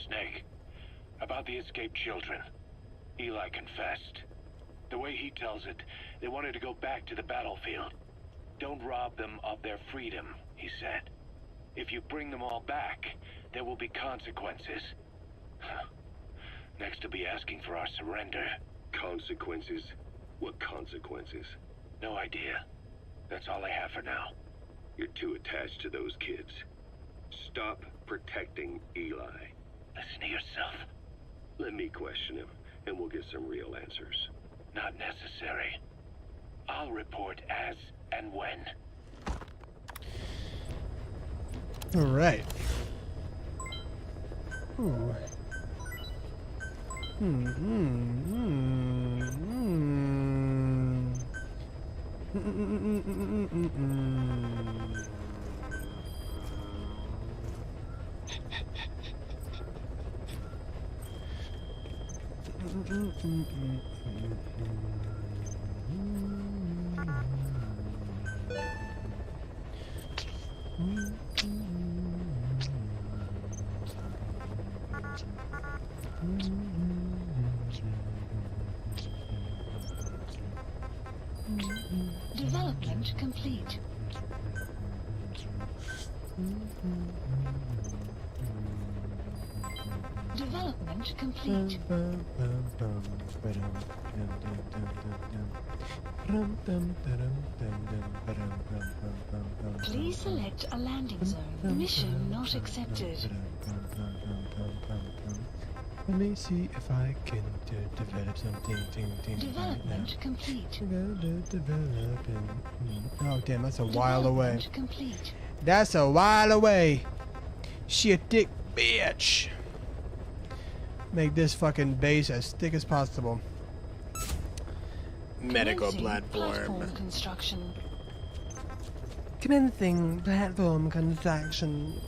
Snake. About the escaped children. Eli confessed. The way he tells it, they wanted to go back to the battlefield. Don't rob them of their freedom, he said. If you bring them all back, there will be consequences. Next to be asking for our surrender. Consequences? What consequences? No idea. That's all I have for now. You're too attached to those kids. Stop protecting Eli. Listen to yourself. Let me question him, and we'll get some real answers. Not necessary. I'll report as and when. All right. Ooh. Development complete. Development complete. Please select a landing zone. Mission not accepted. Let me see if I can develop something. Development complete. Oh damn, that's a while away. Development complete. That's a while away. She a thick bitch. Make this fucking base as thick as possible. Medical platform. Construction. Commencing platform construction.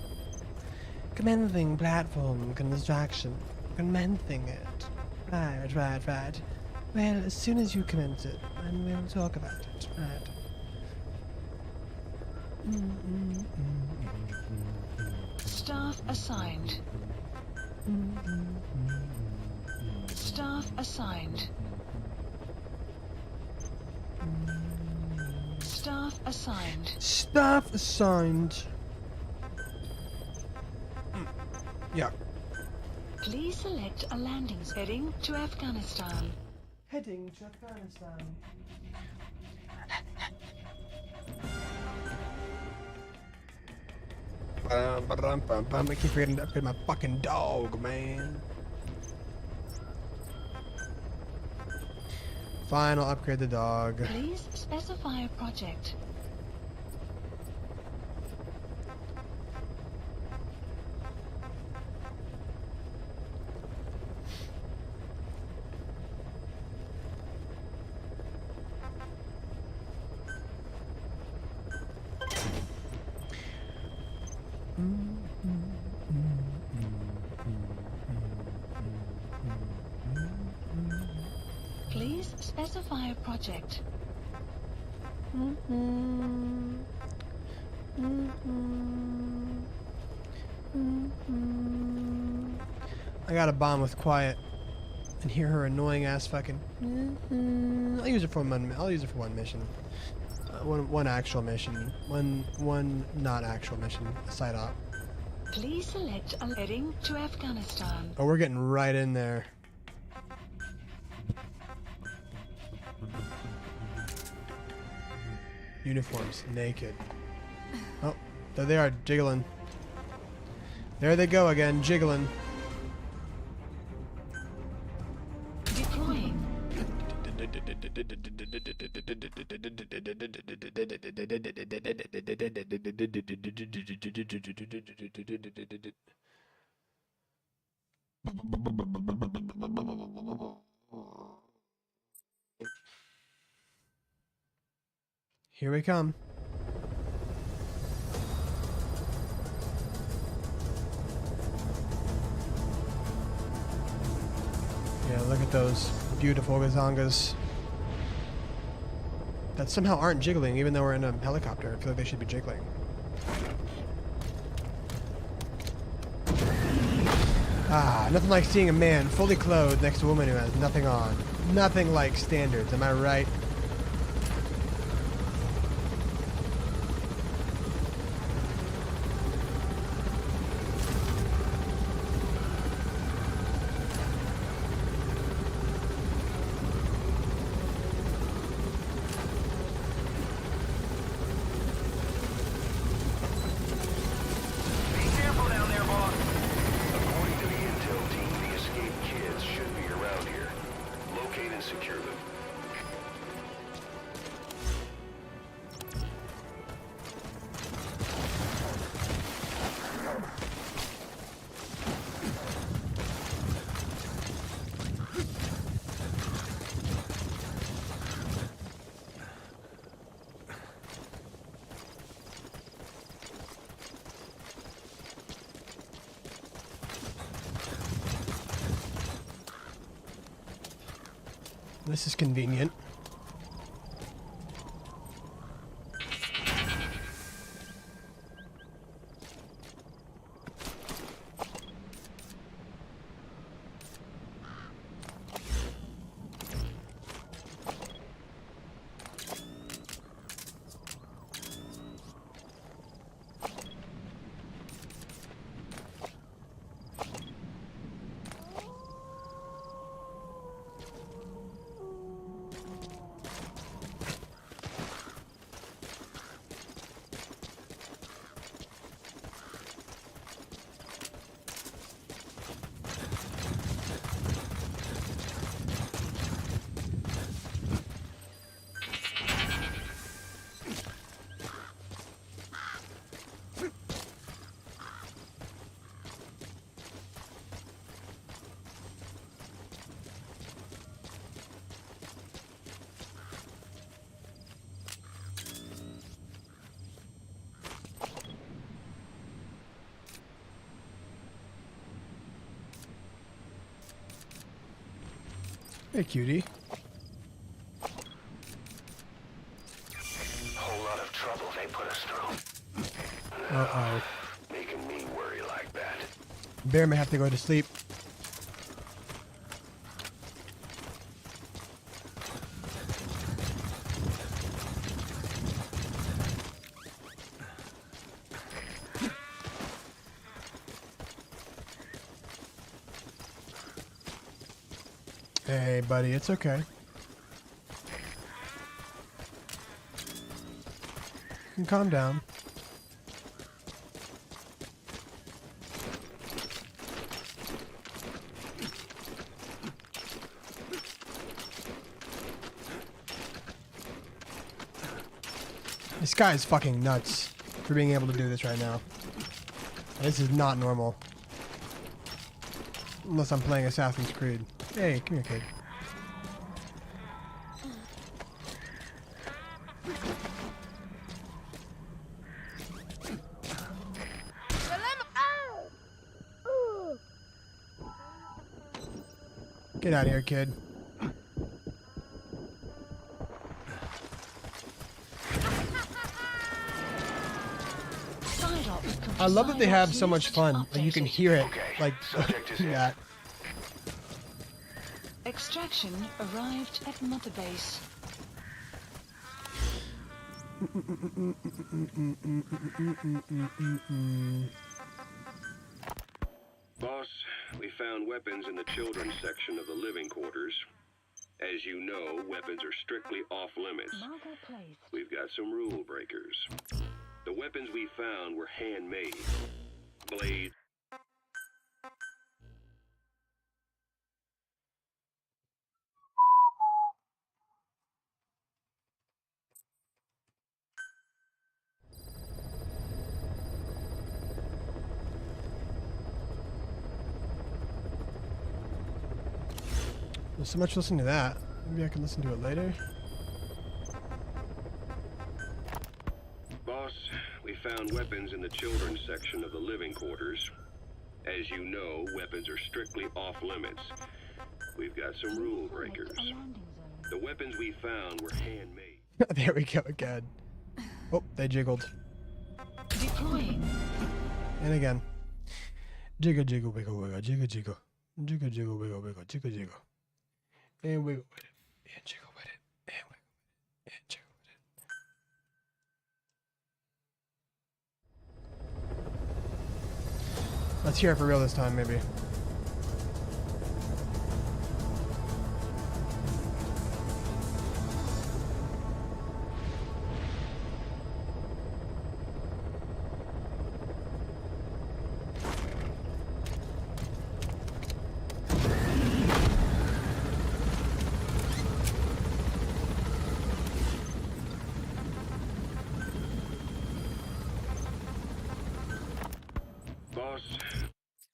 Commencing platform construction. Commencing it. Right. Well, as soon as you commence it, then we'll talk about it. Right. Staff assigned. Staff assigned. Staff assigned. Staff assigned. Yeah. Please select a landing heading to Afghanistan. Heading to Afghanistan. I keep forgetting to upgrade my fucking dog, man. Fine, I'll upgrade the dog. Please specify a project. Please specify a project. I got a bomb with quiet and hear her annoying ass fucking. I'll use it for one. I'll use it for one mission. One actual mission. One not actual mission. A side op. Please select a heading to Afghanistan. Oh, we're getting right in there. Uniforms, naked. Oh, there they are, jiggling. There they go again, jiggling. Deploying. Here we come. Yeah, look at those beautiful gazongas that somehow aren't jiggling, even though we're in a helicopter. I feel like they should be jiggling. Ah, nothing like seeing a man fully clothed next to a woman who has nothing on. Nothing like standards, am I right? This is convenient. Hey, cutie. Whole lot of trouble they put us through. Uh-oh. Making me worry like that. Bear may have to go to sleep. Hey, buddy, it's okay. You can calm down. This guy is fucking nuts for being able to do this right now. This is not normal. Unless I'm playing Assassin's Creed. Hey, come here, kid. Get out of here, kid. I love that they have so much fun. Like you can hear it, like that. Extraction arrived at Mother Base. Boss, we found weapons in the children's section of the living quarters. As you know, weapons are strictly off limits. We've got some rule breakers. The weapons we found were handmade. Blades. There's so much listening to that. Maybe I can listen to it later. Boss, we found weapons in the children's section of the living quarters. As you know, weapons are strictly off limits. We've got some rule breakers. The weapons we found were handmade. There we go again. Oh, they jiggled. Deploying. And again. Jiggle, jiggle, wiggle, wiggle, jiggle, jiggle. Jiggle, jiggle, wiggle, wiggle, jiggle, jiggle. And wiggle with it. And jiggle with it. And wiggle with it. And jiggle with it. Let's hear it for real this time, maybe. Boss,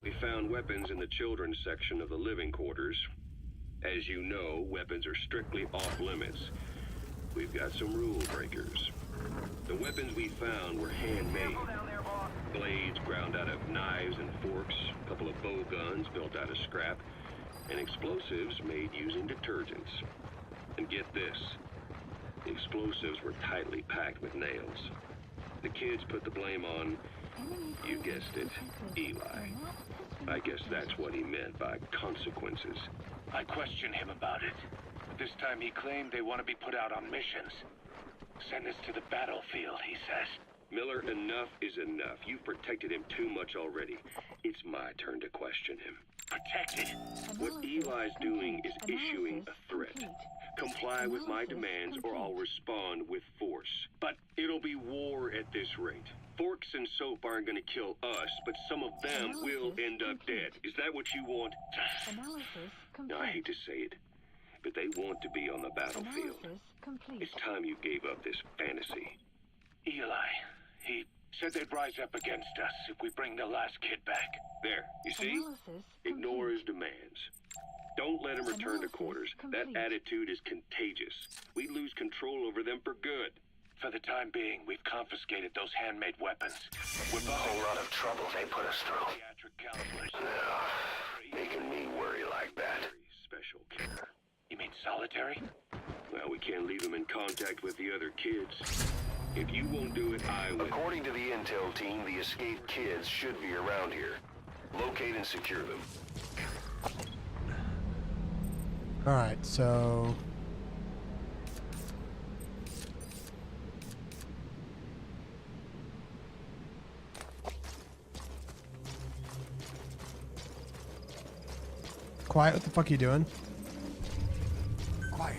we found weapons in the children's section of the living quarters. As you know, weapons are strictly off limits. We've got some rule breakers. The weapons we found were handmade. Blades ground out of knives and forks, a couple of bow guns built out of scrap, and explosives made using detergents. And get this, the explosives were tightly packed with nails. The kids put the blame on, you guessed it, Eli. I guess that's what he meant by consequences. I questioned him about it. But this time he claimed they want to be put out on missions. Send us to the battlefield, he says. Miller, enough is enough. You've protected him too much already. It's my turn to question him. Protected? What Eli's doing is issuing a threat. Comply with my demands or I'll respond with force. But it'll be war at this rate. Forks and soap aren't going to kill us, but some of them will end up dead. Is that what you want? Now, I hate to say it, but they want to be on the battlefield. It's time you gave up this fantasy. Eli, he said they'd rise up against us if we bring the last kid back. There, you see? Ignore his demands. Don't let him return to quarters. That attitude is contagious. We lose control over them for good. For the time being, we've confiscated those handmade weapons. We're A whole lot of trouble they put us through. psychiatric counselors. Making me worry like that. Special care. You mean solitary? Well, we can't leave them in contact with the other kids. If you won't do it, I will. According to the intel team, the escaped kids should be around here. Locate and secure them. Alright, so... Quiet, what the fuck are you doing? Quiet.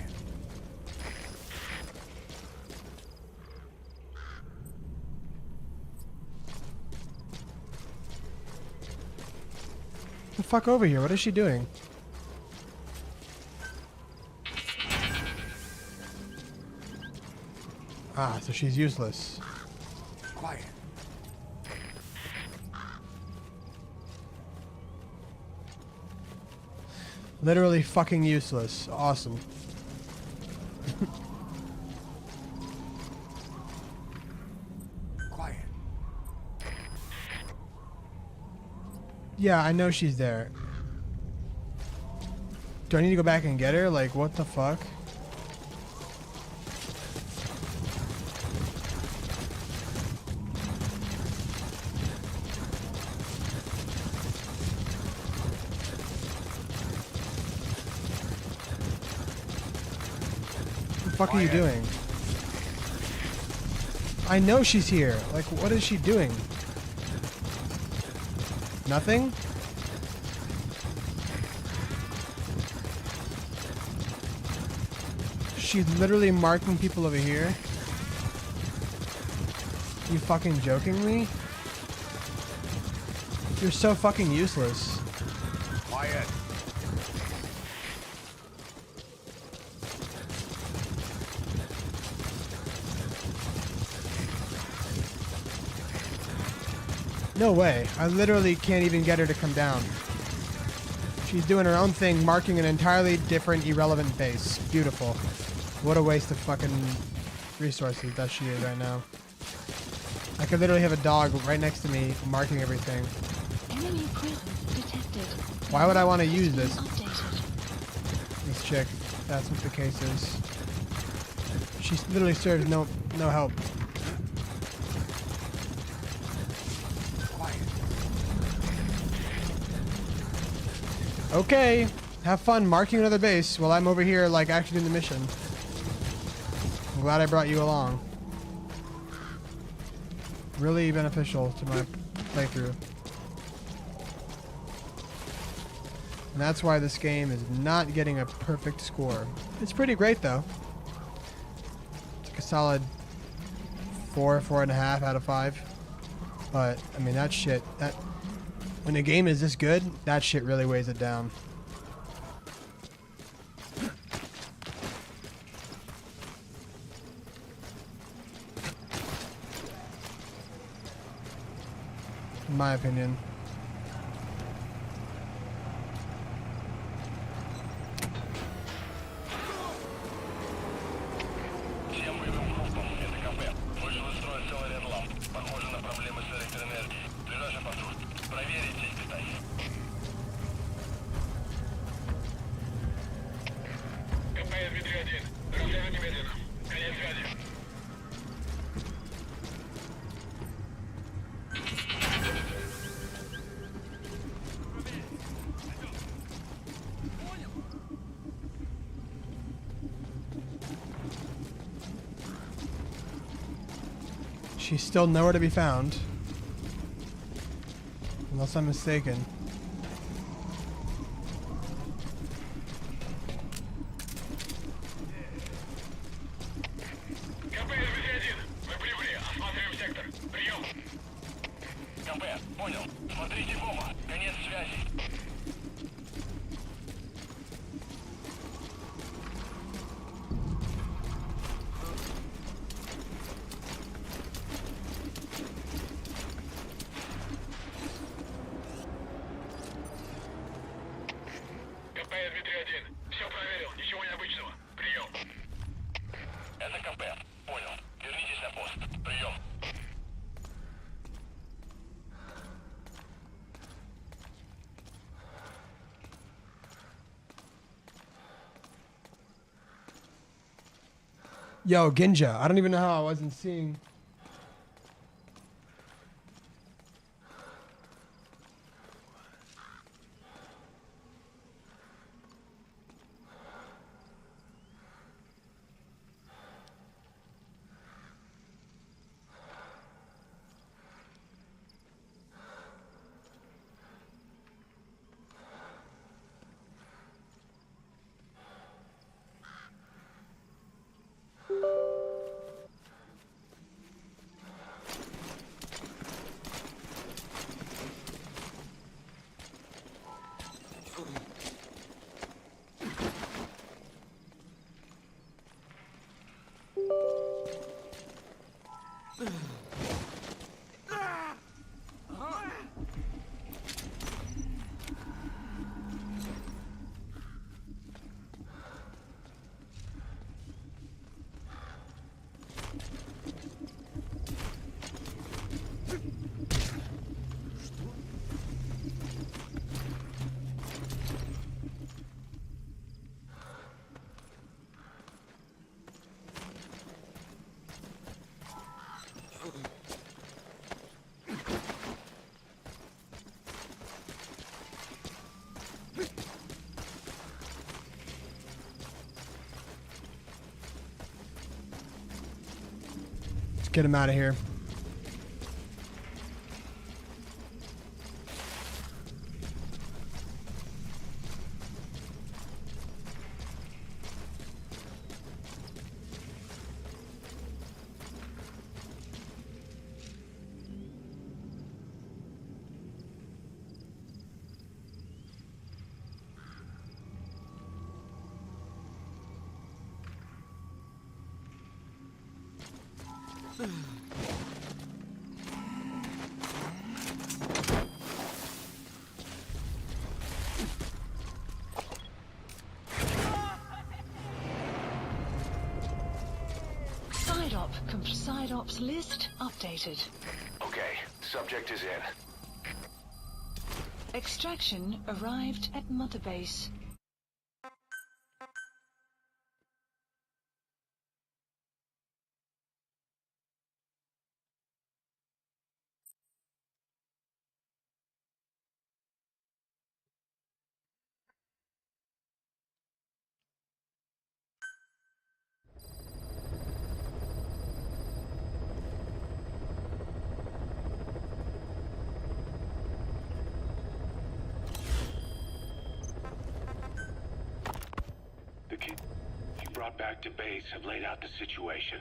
The fuck over here, what is she doing? Ah, so she's useless. Quiet. Literally fucking useless. Awesome. Quiet. Yeah, I know she's there. Do I need to go back and get her? Like, what the fuck? What the fuck are you doing? I know she's here. Like, what is she doing? Nothing? She's literally marking people over here. You fucking joking me? You're so fucking useless. Quiet. No way. I literally can't even get her to come down. She's doing her own thing, marking an entirely different, irrelevant base. Beautiful. What a waste of fucking resources that she is right now. I could literally have a dog right next to me, marking everything. Enemy presence detected. Why would I want to use this? Updated. This chick. That's what the case is. She literally serves no help. Okay, have fun marking another base while I'm over here, like, actually doing the mission. I'm glad I brought you along. Really beneficial to my playthrough. And that's why this game is not getting a perfect score. It's pretty great, though. It's like a solid 4, 4.5 out of 5. But, I mean, that shit, when a game is this good, that shit really weighs it down. In my opinion. Всем боевым группам, это КП. Вышел из строя целый ряд ламп. Похоже на проблемы с электроэнергией. Ближайший патруль. Проверить сеть питания. КП СБ-3-1. Расследуй немедленно. Конец связи. She's still nowhere to be found. Unless I'm mistaken. КП СБ-3-1. Мы прибыли. Осматриваем сектор. Прием. КП, понял. Смотрите в оба. Конец связи. КП СБ-3-1. Все проверил. Ничего необычного. Прием. Это КП. Понял. Вернитесь на пост. Прием. Yo, Ginja. I don't even know how I wasn't seeing. Let's get him out of here. Side ops list updated. Okay, subject is in. Extraction arrived at Mother Base. brought back to base have laid out the situation.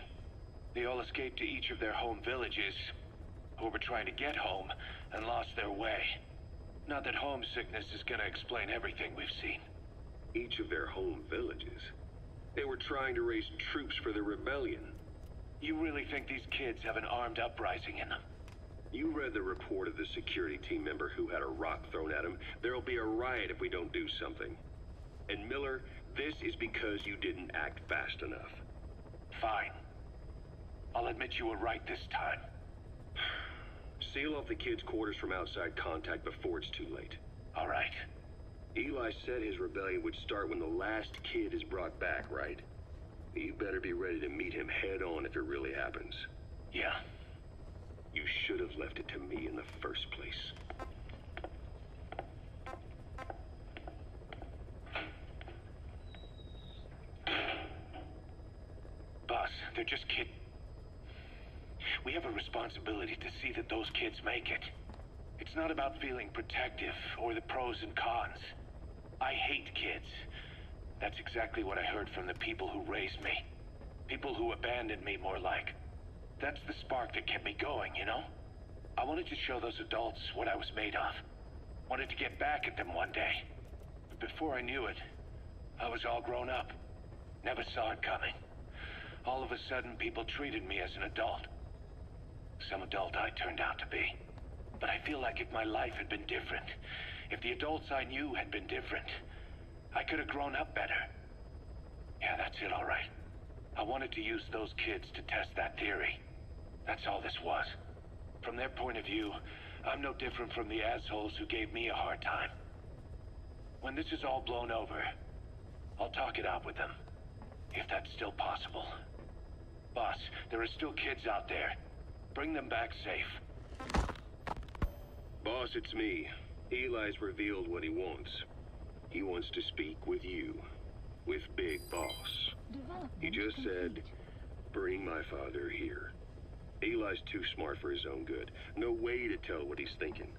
They all escaped to each of their home villages, who were trying to get home and lost their way. Not that homesickness is gonna explain everything we've seen. Each of their home villages? They were trying to raise troops for the rebellion. You really think these kids have an armed uprising in them? You read the report of the security team member who had a rock thrown at him. There'll be a riot if we don't do something. And Miller, this is because you didn't act fast enough. Fine. I'll admit you were right this time. Seal off the kids' quarters from outside contact before it's too late. All right. Eli said his rebellion would start when the last kid is brought back, right? You better be ready to meet him head on if it really happens. Yeah. You should have left it to me in the first place. Boss, they're just kids. We have a responsibility to see that those kids make it. It's not about feeling protective or the pros and cons. I hate kids. That's exactly what I heard from the people who raised me. People who abandoned me, more like. That's the spark that kept me going, you know? I wanted to show those adults what I was made of. Wanted to get back at them one day. But before I knew it, I was all grown up. Never saw it coming. All of a sudden, people treated me as an adult. Some adult I turned out to be. But I feel like if my life had been different, if the adults I knew had been different, I could have grown up better. Yeah, that's it, all right. I wanted to use those kids to test that theory. That's all this was. From their point of view, I'm no different from the assholes who gave me a hard time. When this is all blown over, I'll talk it out with them. If that's still possible. Boss, there are still kids out there. Bring them back safe. Boss, it's me. Eli's revealed what he wants. He wants to speak with you. With Big Boss. He just said, bring my father here. Eli's too smart for his own good. No way to tell what he's thinking.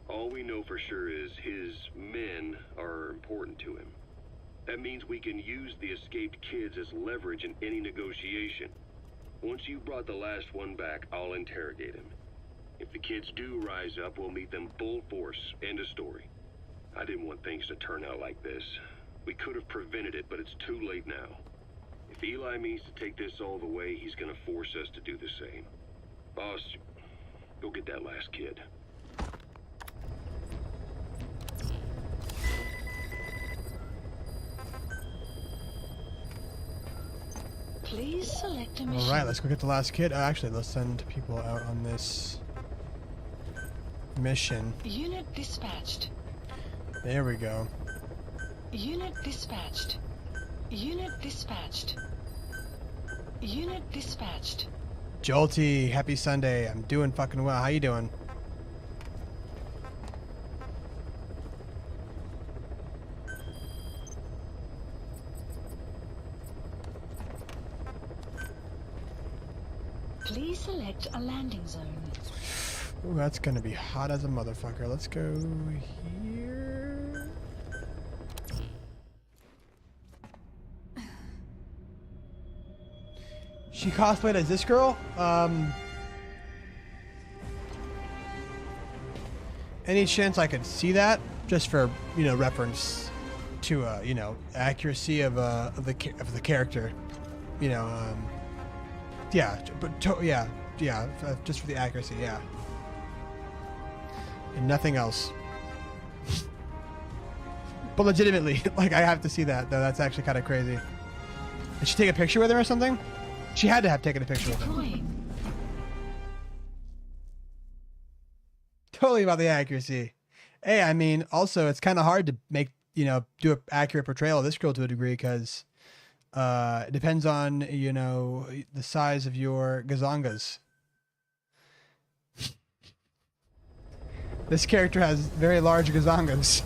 All we know for sure is his men are important to him. That means we can use the escaped kids as leverage in any negotiation. Once you've brought the last one back, I'll interrogate him. If the kids do rise up, we'll meet them full force. End of story. I didn't want things to turn out like this. We could have prevented it, but it's too late now. If Eli means to take this all the way, he's gonna force us to do the same. Boss, go get that last kid. Please select a mission. Alright, let's go get the last kid. Actually, let's send people out on this mission. Unit dispatched. There we go. Unit dispatched. Unit dispatched. Unit dispatched. Jolty, happy Sunday. I'm doing fucking well. How you doing? Please select a landing zone. Ooh, that's gonna be hot as a motherfucker. Let's go here. She cosplayed as this girl? Any chance I could see that? Just for, you know, reference to, you know, accuracy of the character. You know, yeah, but yeah, just for the accuracy, yeah. And nothing else. But legitimately, like, I have to see that, though. That's actually kind of crazy. Did she take a picture with him or something? She had to have taken a picture with him. Deploying. Totally about the accuracy. Hey, I mean, also, it's kind of hard to make, you know, do an accurate portrayal of this girl to a degree, because it depends on, you know, the size of your gazongas. This character has very large gazongas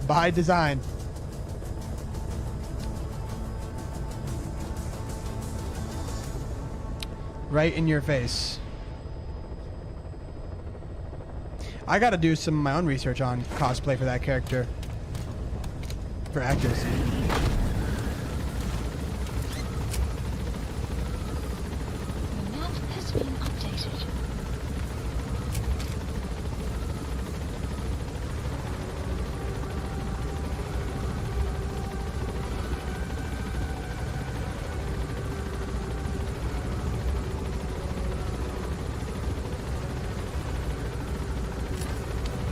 by design. Right in your face. I gotta do some of my own research on cosplay for that character. For accuracy.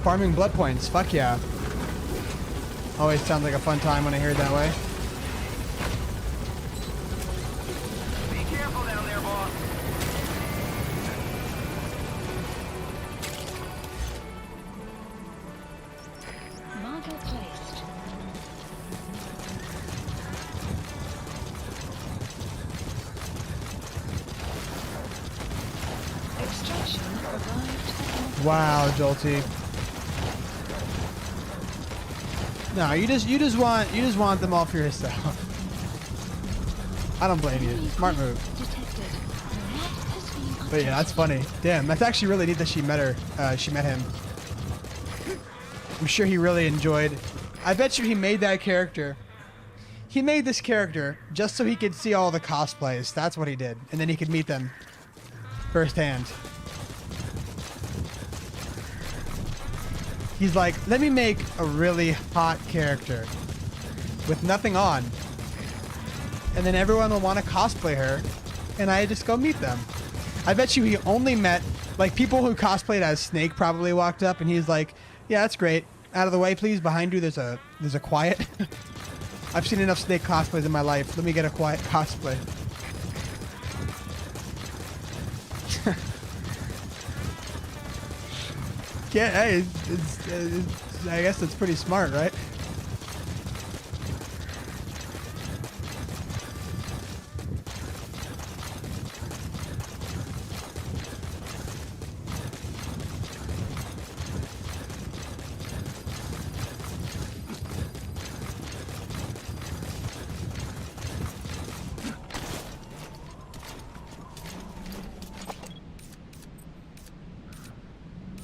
Farming blood points. Fuck yeah. Always sounds like a fun time when I hear it that way. Be careful down there, boss. Marker placed. Extraction arrived. Wow, Jolty. No, you just want them all for yourself. I don't blame you. Smart move. Detected. Rat has been But yeah, that's funny. Damn, that's actually really neat that she met her. She met him. I'm sure he really enjoyed. I bet you he made that character. He made this character just so he could see all the cosplays. That's what he did, and then he could meet them firsthand. He's like, let me make a really hot character with nothing on, and then everyone will want to cosplay her, and I just go meet them. I bet you he only met, like, people who cosplayed as Snake probably walked up, and he's like, yeah, that's great. Out of the way, please. Behind you, there's a quiet. I've seen enough Snake cosplays in my life. Let me get a quiet cosplay. Yeah, hey, I guess it's pretty smart, right?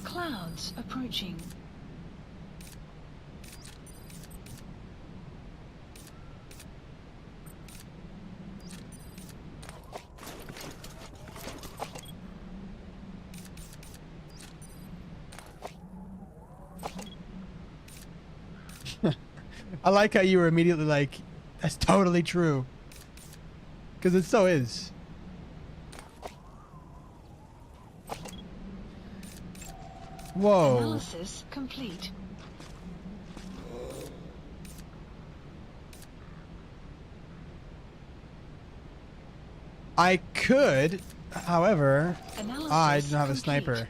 Clouds approaching. I like how you were immediately like, that's totally true. Because it so is. Whoa. Analysis complete. I could, however, Analysis I do not have a complete. sniper.